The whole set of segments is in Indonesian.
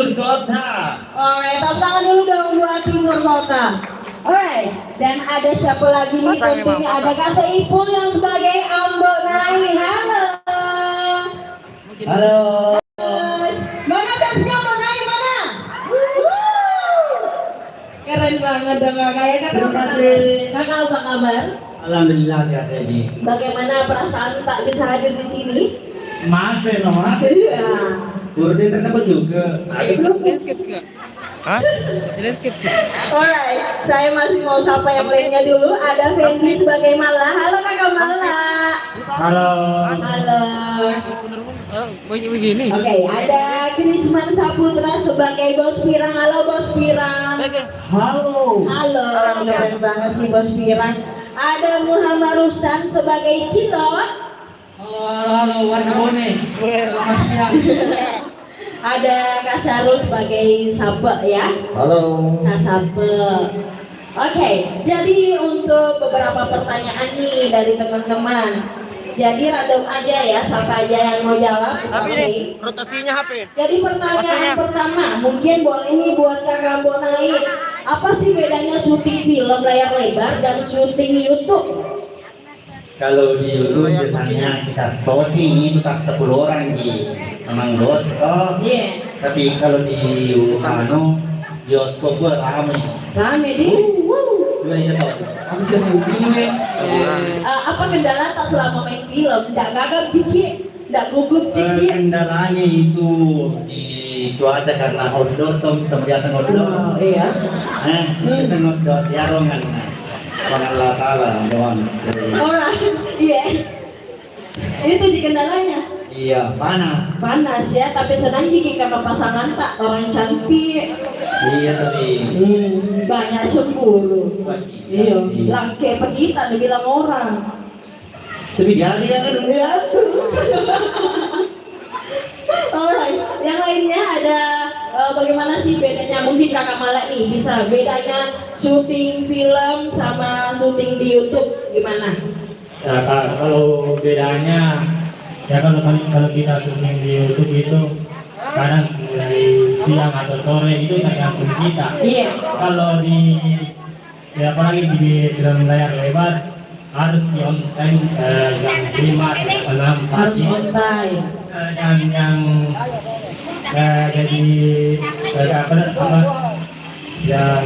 Timur Kota. Alright, tepuk tangan dulu dong buat Timur Kota. Alright, dan ada siapa lagi nih? Tentunya ada Kak Seipul yang sebagai Ambo Nai. Halo. Halo. Mana dansnya Ambo Nai mana? Keren banget dong Kakak ya. Kakak apa kabar? Alhamdulillah sehat ini. Bagaimana perasaan tak bisa hadir di sini? Maaf ya, Mama. Iya. Burde kenapa juga? Hah? Landscape. Alright, saya masih mau sapa yang lainnya dulu. Ada Fendi sebagai Mala. Halo Kakak Mala. Halo. Halo. Begini. Oke, ada Krisman Saputra sebagai Bos Pirang. Halo Bos Pirang. Halo. Halo, keren banget sih Bos Pirang. Ada Muhammad Rustan sebagai Cilot. Halo, warna bonek. Ada Kak Sarul sebagai Sabe ya. Halo. Kak Sabe. Oke, jadi untuk beberapa pertanyaan nih dari teman-teman. Jadi random aja ya, siapa aja yang mau jawab. HP Oke. nih, rotasinya HP. Jadi pertanyaan Maksudnya? pertama, mungkin boleh nih buat Kakak Bonai. Apa sih bedanya syuting film layar lebar dan syuting YouTube? Kalau di dulu biasanya kita shooting itu tak 10 orang di Manggot. Oh. Iya. Tapi kalau di Anu bioskop gua ramai. Rame di. Dua ini tahu. Apa kendala tak selama main film? Tidak gagap dikit, tidak gugup dikit. Kendalanya itu di cuaca karena outdoor tuh bisa melihat outdoor. Oh, iya. Kita outdoor ya rongan. Allah Taala doang. Alright, iya. Itu di kendalanya. Iya, panas. Panas ya, tapi senang jika karena pasangan tak orang cantik. Iya tapi Banyak cemburu. Iya, langke apa kita dibilang orang. tapi dia kan Ya tuh. Alright, yang lainnya ada bagaimana sih bedanya? Mungkin Kakak Mala nih bisa bedanya syuting film sama syuting di YouTube gimana? Ya kalau bedanya ya kalau kita syuting di YouTube itu kadang dari siang atau sore itu tergantung kita. Iya. Kalau di ya apalagi di film layar lebar harus di on time jam 5 atau 6 Harus pagi. on time. yang jadi apa yang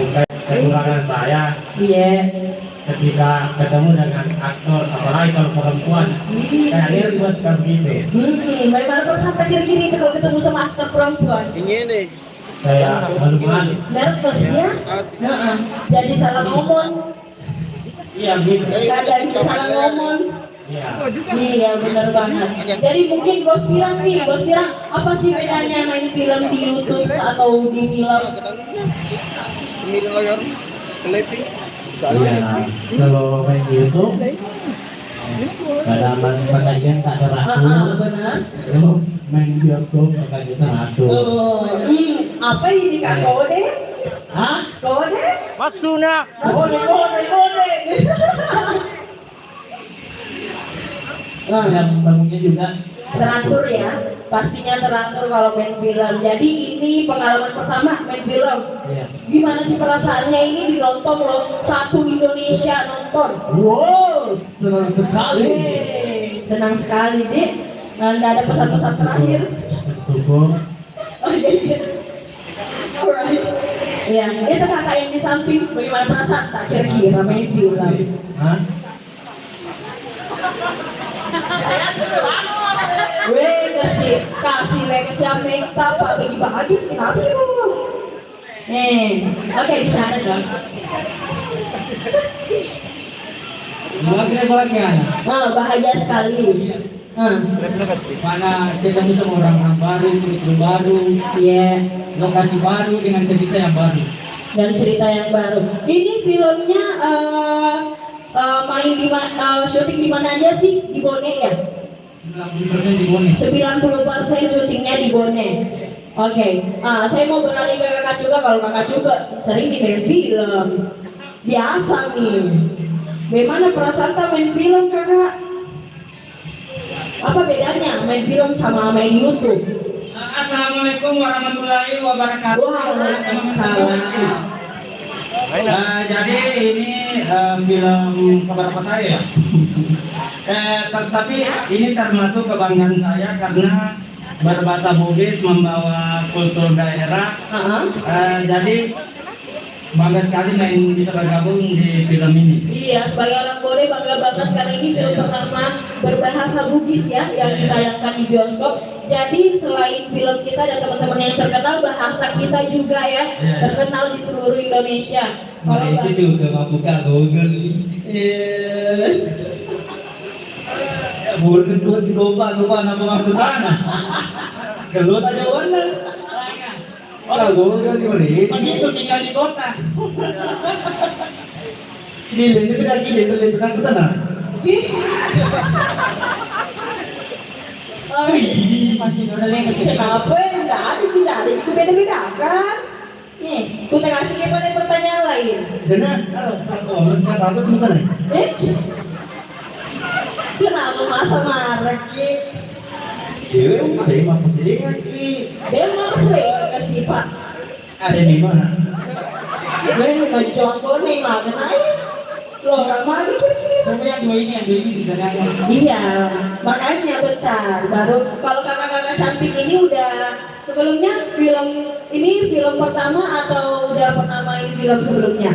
kekurangan saya Iya. ketika ketemu dengan aktor apalagi kalau perempuan kayak dia juga seperti itu Bagaimana perasaan kiri-kiri itu kalau ketemu sama aktor perempuan? Ini nih. saya malu-malu Nervous ya? Heeh. Jadi salah ngomong. iya gitu Kadang salah ngomong. iya Iya benar banget. Jadi mungkin Bos Pirang nih, Bos Pirang apa sih bedanya main film di YouTube atau di film? Ini layar telepi. iya kalau main di YouTube ada pengajian tak teratur Benar. kalau main di bioskop pengajian teratur Apa ini Kak kode? hah Kode? Masuna. Kode. yang bangunnya juga Teratur ya, pastinya teratur kalau main film. Jadi ini pengalaman pertama main film. iya Gimana sih perasaannya ini dinonton loh, satu Indonesia nonton. wow senang sekali Senang sekali Dik. Nggak ada pesan-pesan terakhir. cukup Oh iya. Alright. Ya, itu kakak yang di samping. Bagaimana perasaan tak kira-kira main film? hah Weh, kasih mereka siap make up, bagi-bagi, kenapa sih bos? Oke, bicara dong. bahagia Bahagia sekali. mana ketemu sama orang baru kultur baru Iya. lokasi baru dengan cerita yang baru Dan cerita yang baru. Ini filmnya main di syuting di mana aja sih? Di Bone ya? 90% di Bone 90% syutingnya di Bone. Oke. Saya mau beralih ke kakak juga. Kalau kakak juga sering di main film. Biasa nih. Bagaimana perasaan tak main film kakak? Apa bedanya main film sama main YouTube? Assalamualaikum warahmatullahi wabarakatuh. Waalaikumsalam. Jadi ini film keberapa saya ya? Tetapi ini termasuk kebanggaan saya karena berbahasa Bugis membawa kultur daerah. Jadi bangga sekali main bisa bergabung di film ini. Iya, sebagai orang Bone bangga banget karena ini film pertama berbahasa Bugis ya yang ditayangkan di bioskop. Jadi selain film kita dan teman-teman yang terkenal, bahasa kita juga ya terkenal di seluruh Indonesia. Nah itu juga mau buka Google. Buruk itu lupa nama maksudnya. Kelut aja warna. Oh, Google gimana? Begitu tinggal di kota. Ini lagi di sana. Kenapa? Enggak ada, itu beda-beda kan? Nih, kita kasih kepada pertanyaan lain. Benar, kalau bagus bukan? Kenapa masa marah ki? Iya, saya mau pusing lagi. Dia mau sering kasih pak. Ada di mana? Dia mau contoh nih makan aja. Lo orang lagi kira-kira. Tapi yang dua ini ditanyakan. Iya, makanya bentar. Baru kalau kakak-kakak cantik ini udah sebelumnya film pertama atau udah pernah main film sebelumnya?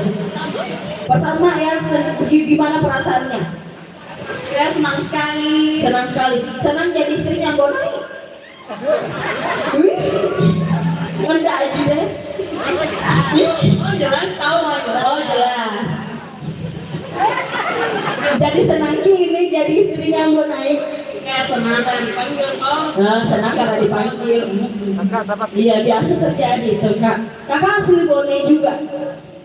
Pertama ya, gimana perasaannya? Ya senang sekali. Senang sekali. Senang jadi istrinya Bonai. Wih, rendah aja deh. Oh jelas tahu Oh jelas. Jadi senang gini jadi istrinya Bonai. Ya senang karena dipanggil kok. Nah, senang karena dipanggil. Kakak dapat. Iya biasa terjadi tuh kak. Kakak asli Bonai juga.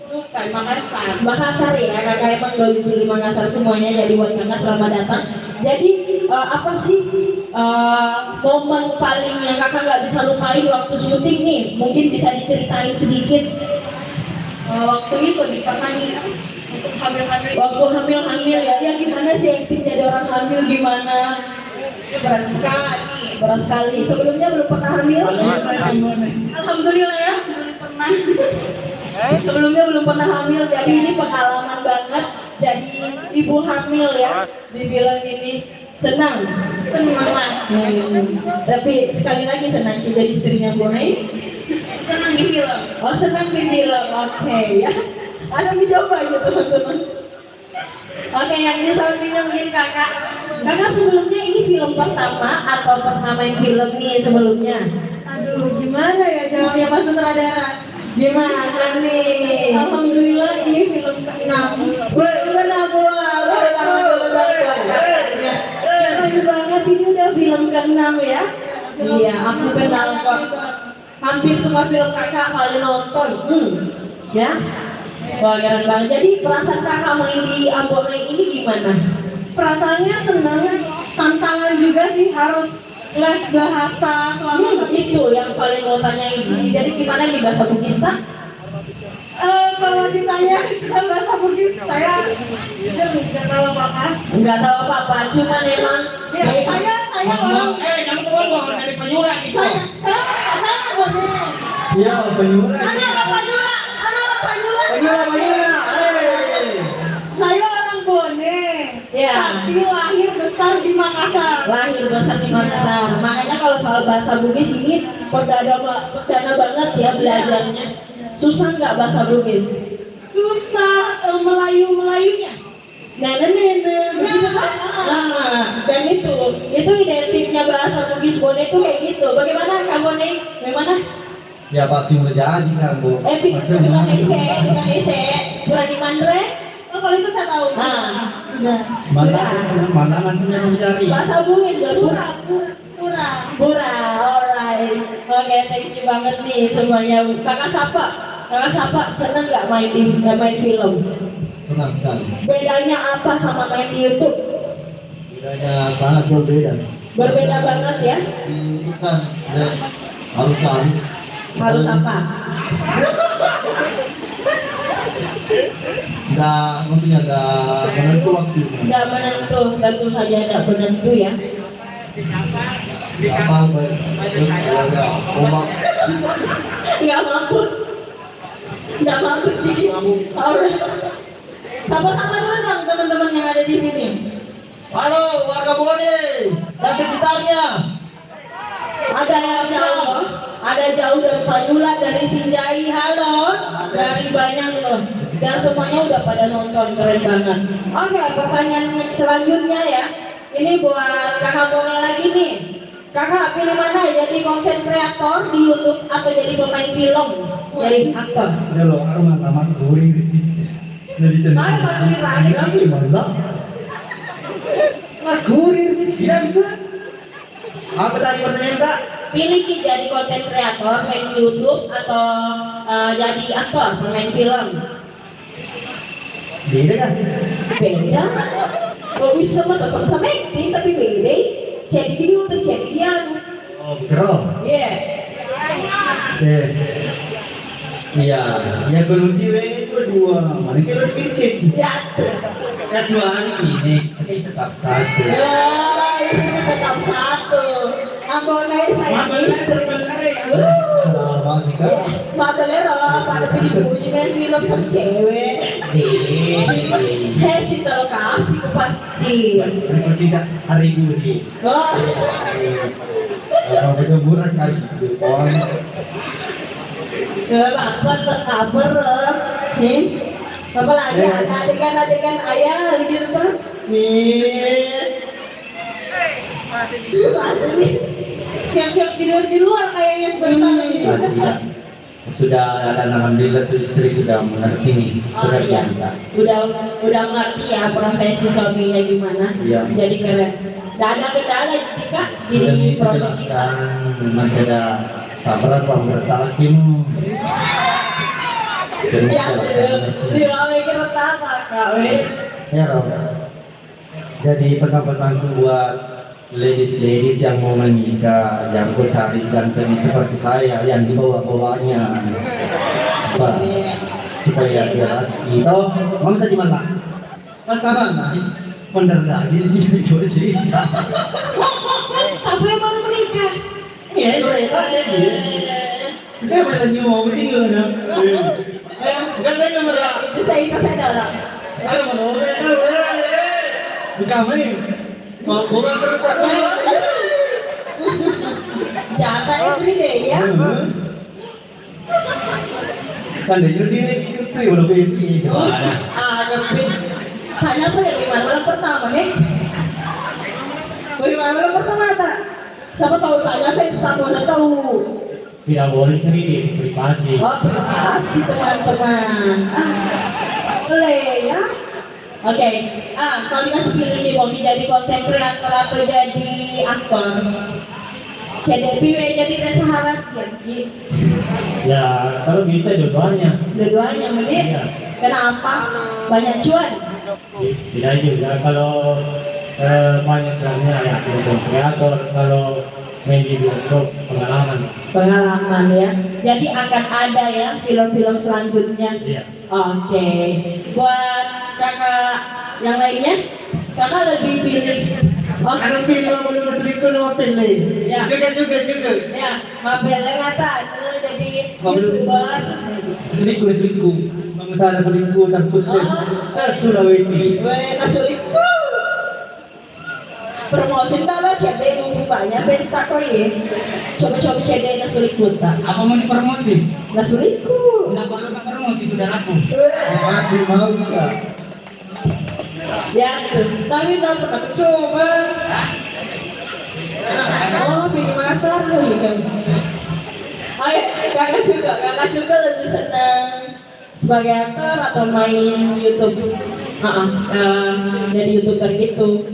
Bukan Makassar. Makassar ya, kakak emang domisili Makassar semuanya. Jadi buat kakak selamat datang. Jadi apa sih momen paling yang kakak nggak bisa lupain waktu syuting nih? Mungkin bisa diceritain sedikit. Waktu itu di Pakani hamil-hamil. Waktu hamil ya, ya gimana sih acting jadi orang hamil gimana? Itu berat sekali. Berat sekali. Sebelumnya belum pernah hamil? Alhamdulillah ya belum pernah. Sebelumnya belum pernah hamil, jadi ini pengalaman banget. Jadi ibu hamil ya di film ini. Senang. Senang lah. Tapi sekali lagi senang jadi istrinya Bonai. Senang di film. Oh senang di film, oke ya. Ada dicoba aja teman-teman. Oke, yang di sampingnya mungkin kakak. Kakak sebelumnya ini film pertama atau pernah main film nih sebelumnya? Aduh gimana ya jawabnya Pak Sutradara? Gimana nih? Alhamdulillah ini film ke-6. Keren banget, ini udah film ke-6 ya. Iya, aku kenal kok. Hampir semua film kakak kali nonton. Ya. Wah, keren banget. Jadi perasaan kakak main di Ambonai ini gimana? Perasaannya senang, tantangan juga sih harus les bahasa selama Itu yang paling mau tanyain. Jadi gimana nih bahasa Bugis tak? kalau ditanya bahasa Bugis saya nggak tahu apa-apa. Nggak tahu apa-apa, cuman emang Ya, saya orang Jangan keluar dong dari penyurat itu. saya Bone. Iya, penyurat. anak apa juga? Saya orang Bone. Ya. Tapi lahir besar di Makassar. Lahir besar di Makassar. Makanya kalau soal bahasa Bugis ini perdana banget ya belajarnya. Susah nggak bahasa Bugis? Susah Melayu-Melayunya. Begitu kan? Nah, dan itu identiknya bahasa Bugis Bone itu kayak gitu. Bagaimana kamu nih? Bagaimana? Ya pasti menjadi kan bu. Bukan ese, berani mandre. Oh, kalau itu saya tahu. Nah, Udah. Mana nantinya mencari. bahasa Bugis Pura. Pura, alright. Oke, thank you banget nih semuanya. Kakak Sapa, seneng nggak main film? Senang sekali. Bedanya apa sama main di YouTube? Bedanya sangat berbeda. Berbeda banget ya. Kita harus tahu. Harus apa? Maksudnya menentu waktu. Nggak menentu, tentu saja nggak menentu ya. Kapal ombak. Nggak mampu. Nggak mampu jadi. Alright. Sama-sama dulu dong teman-teman yang ada di sini. Halo warga Bone dan sekitarnya. Ada yang jauh, ada jauh dari Panula, dari Sinjai, halo, dari banyak loh. Dan semuanya udah pada nonton, keren banget. Oke, pertanyaan selanjutnya ya. Ini buat kakak Bona lagi nih. Kakak pilih mana? Jadi konten kreator di YouTube atau jadi pemain film? Jadi aktor. Ada loh, amat goreng jadi Ayo masukin lagi. Gimana? Goreng sih tidak bisa. Apa tadi pertanyaan Kak? Pilih Ki, jadi konten kreator main di YouTube atau jadi aktor pemain film? Beda kan? Beda. Kalau bisa mah tak sama-sama acting tapi beda. Jadi di YouTube, jadi dia. Oh, bro. Iya. Iya, ya kalau itu dua, mana kalau dikit. Ya. Kecuali ini tetap satu. Ya, ini tetap satu. Ambonai saya istri. Sama sih Kak. Mabalera, pada puji-puji main film sama cewek. Hei, cinta lokasi pasti. Tidak hari ini. Wah. Kalau berkeburan kali itu, Lapar terkabar nih. Apa lagi ada adegan ayah gitu tuh. Nih. Masih. Siap-siap tidur di luar kayaknya sebentar lagi. Tidak. Sudah dan alhamdulillah istri sudah mengerti nih. Oh iya, udah ngerti ya profesi suaminya gimana. Iya. Jadi keren. Gak ada kendala jadi Kak, jadi profesi kita. Memang ada sabar bang bertakim. Ya, dia mikir apa Kak? Ya Rob. Jadi pesan-pesanku buat ladies yang mau menikah, yang ku cari ganteng seperti saya, yang dibawa-bawanya, supaya dia pasti. Toh, mau kita gimana? Mana? Bener lagi sih cerita. Siapa yang baru menikah? Iya, itu. Saya lagi mau tinggal na. Bukan saya malah. Itu saya dalam. Ayo menolak. Bukan main. Mau kurang terus. Jatah itu deh ya. Kan dia jadi itu udah begini. Ada pin. Tanya apa ya bagaimana malam pertama nih? Bagaimana malam pertama tak? Siapa tahu tanya fans kamu udah tahu. Tidak boleh cerita privasi. Oh privasi teman-teman. Le ya. Oke. Kalau dikasih pilih nih mau jadi konten kreator atau jadi aktor? CDP jadi sahabat ya. Ya, kalau bisa dua-duanya. Dua-duanya mending. Iya. Kenapa? Banyak cuan. Tidak juga kalau banyak caranya ya konten kreator, kalau main di bioskop pengalaman. Ya. Jadi akan ada ya film-film selanjutnya. Iya. Oke. Buat kakak yang lainnya, kakak lebih pilih. Ano film mo naman selingkuh naman pilih? Ya. Juga. Ya, mabel ngata dulu jadi Mabel. YouTuber. Selingkuh. Masalah selingkuh dan sukses. Saya Sulawesi. Weh, nasuliku. Promosi tala cede mumpung banyak fans tako ya. Coba cede nasuliku tak. Apa mau dipromosi? Nasuliku. Kenapa lu tak promosi sudah laku? Masih mau enggak? Ya, tapi tak pernah coba. Oh, pilih Makassar loh kan. Ayo, kakak juga lebih senang sebagai aktor atau main YouTube? Jadi YouTuber gitu.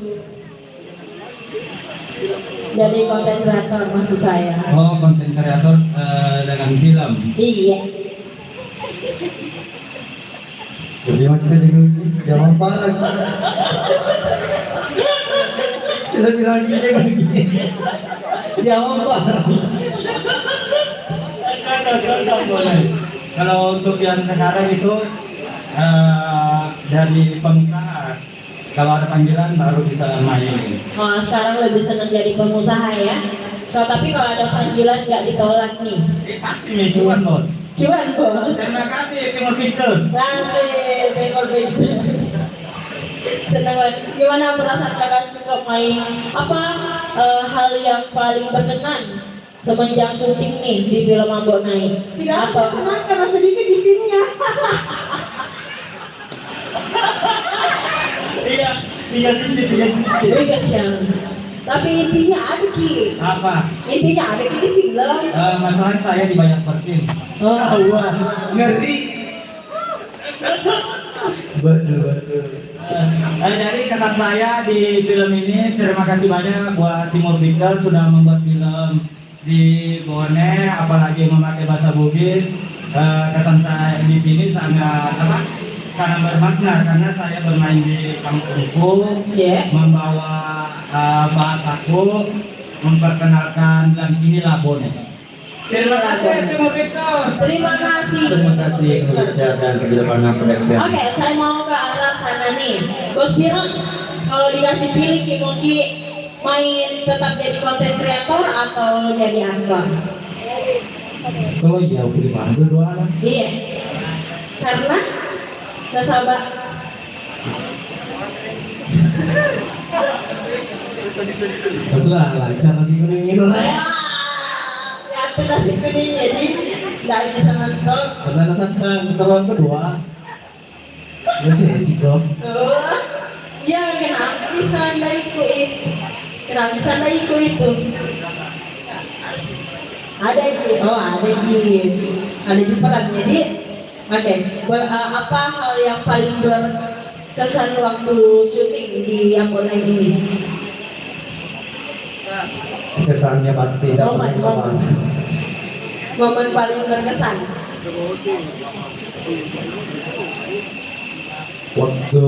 Jadi konten kreator maksud saya. Oh, konten kreator dengan film. Iya. Jadi macam kita jangan parah. Kita bilang kita begini. Jangan parah. Kalau untuk yang sekarang itu dari pengusaha, kalau ada panggilan baru bisa main. Oh, sekarang lebih senang jadi pengusaha ya? So, tapi kalau ada panggilan nggak ditolak nih. Pasti nih cuan bos. Cuan bos. Terima kasih Timur Pintu. Langsung Timur Pintu. Senang banget. Gimana perasaan kakak juga main apa hal yang paling berkenan semenjak syuting nih di film Ambon Naik? Tidak Atau pernah karena sedikit di scene-nya. Iya, iya sedikit. Iya siang. Tapi intinya ada ki. Apa? Intinya ada ki di film. Masalah saya di banyak persin. Oh, wah, ngeri. Betul. Jadi kata saya di film ini terima kasih banyak buat Timur Pintu sudah membuat film di Bone, apalagi memakai bahasa Bugis. Kata saya di sini sangat apa? Sangat bermakna karena saya bermain di kampungku, ya. membawa bahasaku, memperkenalkan dan inilah Bone. Terima kasih Timur Pintu. Terima kasih. Terima kasih Indonesia dan Kedepannya Production. Oke, saya mau ke arah sana nih. Bos Biram, kalau dikasih pilih Kimoki main tetap jadi konten kreator atau jadi aktor? Oh iya, beri bantu doang. Iya. Karena nasabah. Masalah lancar nanti kuning ini lah. Ya, itu nasi kuning jadi nggak bisa nonton. Karena nasabah pertemuan kedua. Lucu ya sih kok. Oh, ya kenapa bisa anda ikut itu? Kenapa bisa anda ikut itu? Ada Ji, oh ada Ji, ada Ji peran. Jadi, oke, apa hal yang paling berkesan waktu syuting di Ambon Naik ini? Kesannya pasti Momen paling berkesan. waktu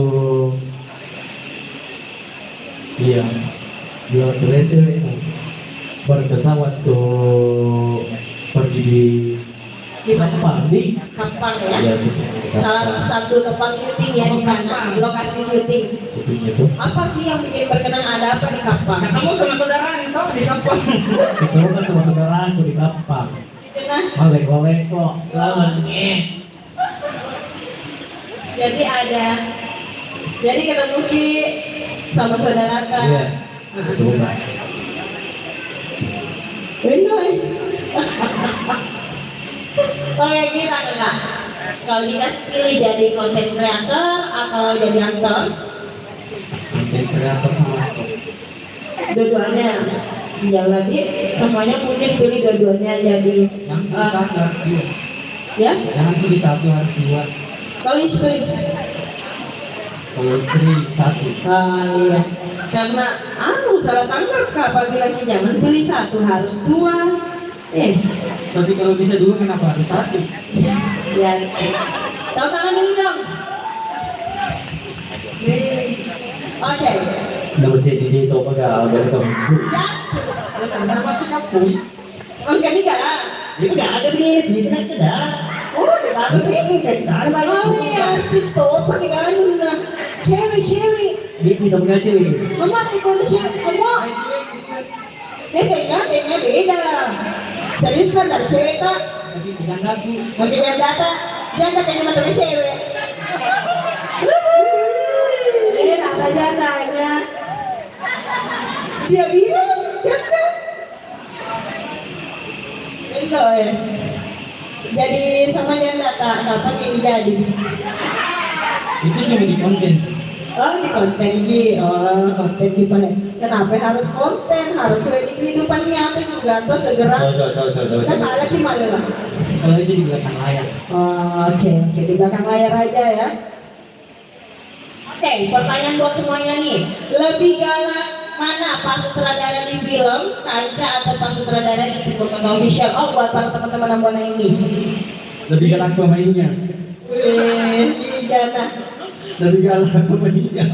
iya dia terus berkesan waktu pergi Di mana? Kampang di Kampang ya. Iya, Salah satu tempat syuting ya di sana, lokasi syuting. syuting itu Apa sih yang bikin berkenan, ada apa di Kampang? Ketemu sama saudara itu di kampung. itu kan sama saudara aku di Kampang Kenapa? malek-malek kok lawan Jadi ketemu Ki sama saudara kan. iya itu kan Bener. Oke, kita enggak. Kalau dikasih pilih jadi konten kreator atau jadi aktor, konten kreator sama aku dua-duanya. Ya lagi, semuanya mungkin pilih dua-duanya jadi yang kita harus dua ya. jangan pilih satu harus dua Kalau istri, kalau istri satu iya. Karena salah tangkap kak, apabila jangan pilih satu harus dua. tapi kalau bisa dua kenapa harus satu Ya. Tahu tangan dulu dong. Oke. nama saya di itu apa gak kamu Benar masih kapui. Oke nih kak. Udah ada nih, tidak. Oh, udah ada nih, tidak. Oh iya, itu pakai gaun. Cewek. dia bisa punya cewek Mama ikut siapa? Mama. Kayaknya beda. Serius kan dari cewek tak? tapi jangan lagu Mungkin yang data, jangan kayaknya mata cewek. Rata jandanya. Dia bilang, jangan. Enggak ya. Jadi sama janda tak kapan ini jadi? itu cuma di konten Oh di konten Ji, oh konten gimana? Kenapa harus konten? Harus di kehidupan nyata juga atau segera? Kita malah gimana lah? kalau itu di belakang layar Oh, oke, di belakang layar aja ya. Oke, pertanyaan buat semuanya nih. Lebih galak mana, Pak sutradara di film Kanca atau Pak sutradara di Timur Kota Official? Oh, buat para teman-teman Ambon ini. lebih galak pemainnya Gana. lebih galak pemainnya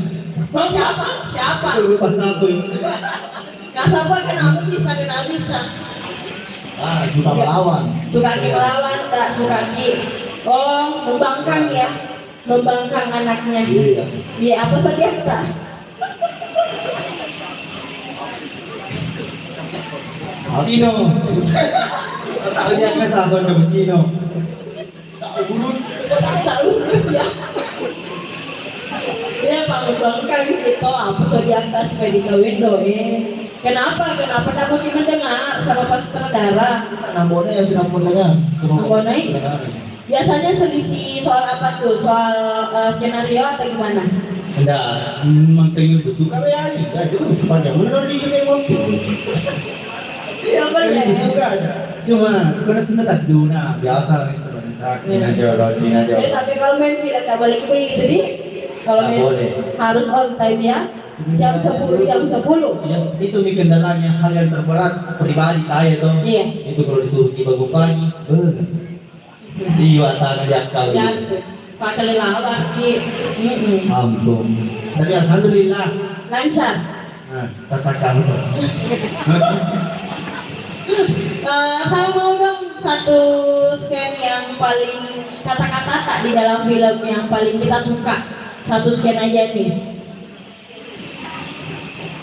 Siapa? dulu pas aku Gak sabar kenapa bisa? suka melawan Suka melawan, tak suka oh, membangkang ya, membangkang anaknya. iya Iya, apa saja tak? Cino. Tahu dia kan sahabat sama Cino. Tahu ya. Dia bangga gitu apa so di atas kayak di window Kenapa kamu mendengar sama Pak Sutradara? Namanya yang tidak mendengar. Nambonai? Biasanya selisih soal apa tuh? Soal skenario atau gimana? Enggak, memang pengen butuh karya ini. Enggak, itu panjang benar di game mobil. Iya boleh. Bukan. Cuma karena kita tak duna biasa sebentar. Ini aja. Tapi kalau main film nggak boleh begitu di. Kalau Nggak main boleh. harus on time ya. Jam 10. Ya, itu nih kendalanya hal yang terberat pribadi saya tuh. Iya. Itu kalau disuruh bangun pagi, iya tangan jakal. Ya, pakai lelawar di. Ampun. Tapi alhamdulillah. Lancar. Nah, rasakan. Saya mau dong satu scan yang paling kata-kata tak di dalam film yang paling kita suka. Satu scan aja nih.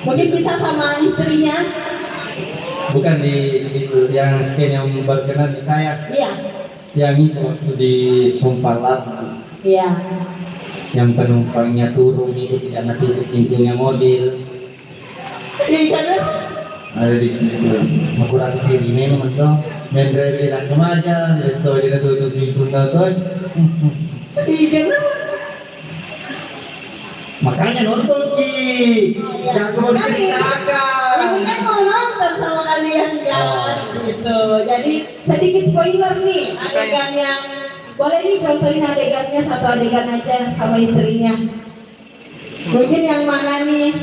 Mungkin bisa sama istrinya. Bukan di itu yang scan yang berkenan di saya. Iya. Yang itu waktu di Sumpalat. Iya. Yang penumpangnya turun itu tidak ngetutup pintunya mobil. Iya kan? Ada di situ. Makurasi diri memang tuh. Mendere bilang kemaja, itu dia tutup pintu tuh. Iya kan? Makanya nonton Ki. Jangan mau diceritakan. Ini kan mau nonton sama kalian kan, gitu. Jadi sedikit spoiler nih, adegan yang boleh nih contohin adegannya satu adegan aja sama istrinya. Mungkin yang mana nih?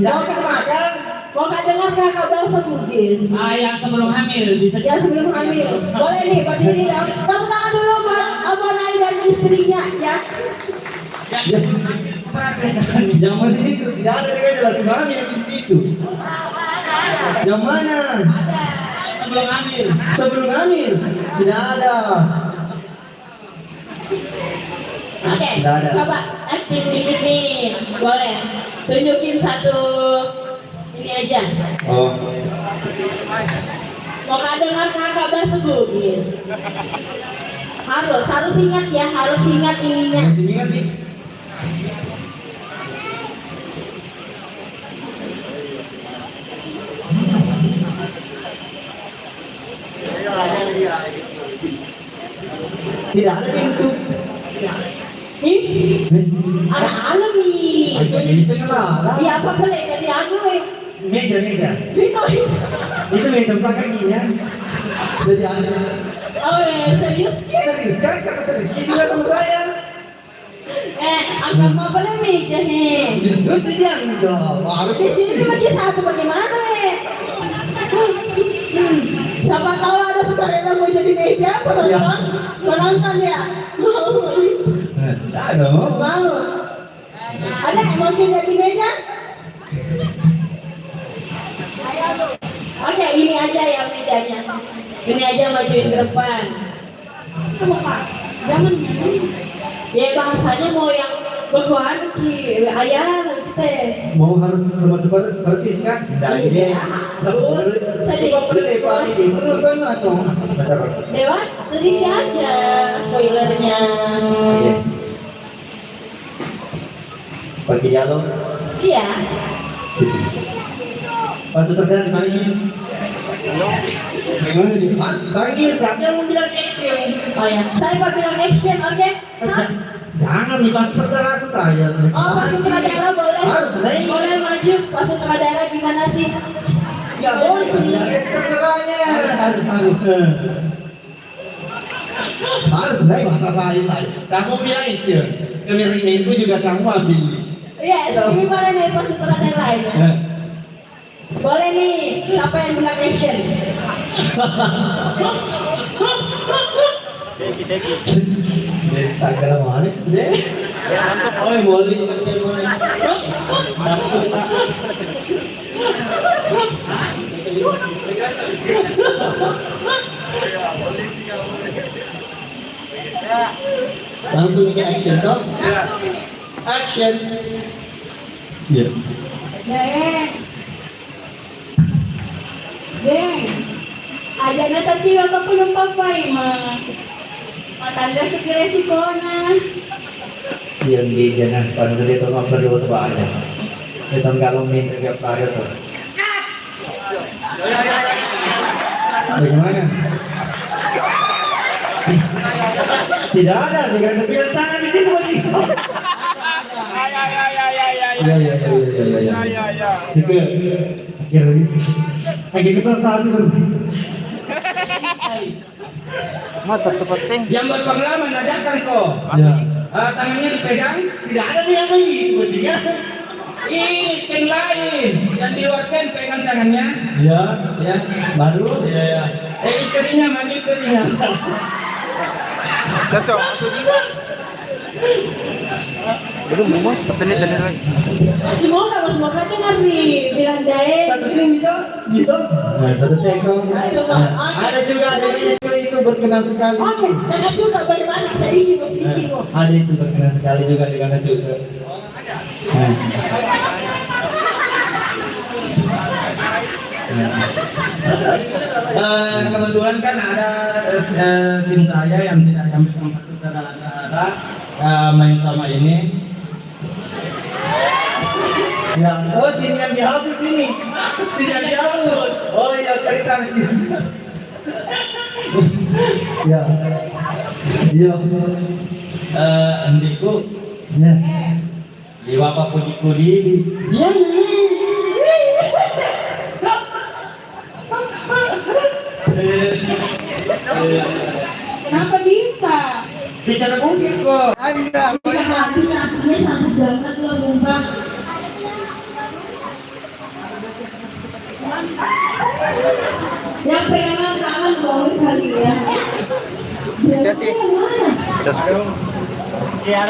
Jangan kemakan. Mau nggak dengar kakak bahasa Bugis? Yang sebelum hamil bisa Ya sebelum hamil, boleh nih berdiri dong. Tepuk tangan dulu buat Abang Nai dan istrinya ya. Zaman itu tidak ada dengan jelas hamil di situ. Yang mana? Ada. sebelum hamil. Sebelum hamil tidak ada. Oke, Tidak ada. coba acting dikit nih, boleh. Tunjukin satu ini aja. Oh. Mau nggak dengar kakak bahasa Bugis? Harus ingat ya, harus ingat ininya. Masih ingat nih? Tidak ada pintu. Ih, ada alam nih. Bisa kenalan. Iya apa boleh jadi aku Meja. Bino. Itu meja belakangnya. Jadi ada. Oh serius kan? Serius kan? Kata serius. Ini juga sama saya. Agak mau boleh meja nih. Itu dia enggak. Di sini tuh bagi satu bagaimana Siapa tahu ada sukarela mau jadi meja penonton ya. Ada. Mau. Ada yang mau jadi meja? Oke, ini aja yang mejanya. Ini aja majuin ke depan. Kamu Pak, jangan. Ya bahasanya mau yang bekuan ki, ayah kita. Mau harus persis kan? Iya, harus sedikit. Dewa, sedikit aja spoilernya. Bagi dialog. Iya. Pas terkena di mana ini? Gimana nih? Panggil, siapa yang mau bilang action? Oh ya, saya mau bilang action, oke? Jangan nih, pas sutradara aku saya. Oh, Pak Sutradara boleh. Harus, Neng. Boleh maju. Pak Sutradara gimana sih? Nggak boleh, terserahnya. Harus, Neng, masa saya. Kamu bilang action. Kemiringnya itu juga kamu ambil. Iya, ini boleh nih Pak Sutradara lain. Boleh nih, siapa yang bilang action? Agak mana deh? Oh, boleh. Langsung bikin action toh? Action. Iya. Geng, aja na sa siya ka penumpang pay, matanda sa resiko na. Yang di jangan pada itu mah perlu tuh aja. Kita kalau main kerja pada tuh. Bagaimana? Tidak ada, tidak ada pilihan tangan di situ lagi. Ya. Itu akhirnya kita saat itu. Yang berpengalaman ajarkan kok. Ya. Tangannya dipegang, Tidak ada yang lagi sepertinya. ini skin lain. Yang dikeluarkan pegang tangannya. Ya, Ya. baru ya. Istrinya maju istrinya. Masih mau nggak Mas Mokra dengar nih bilang dae. Satu ini gitu. Nah, satu tekong. Ada juga itu berkenan sekali. Oke, jangan juga bagaimana tadi Mas Diki kok. Ada itu berkenan sekali juga di sana juga. Kebetulan kan ada tim saya yang tidak sampai tempat saudara-saudara main sama ini. Ya, oh sini yang dihapus sini. Sini yang dihapus. Oh iya, cerita. Ya. Iya. Andiku Ya. di bapak puji-puji ini. Iya. Kenapa bisa? Bicara bungkis kok. Hatinya sangat banget loh sumpah. Yang pegangan tangan boleh kali ya. Berarti yang mana? Ya,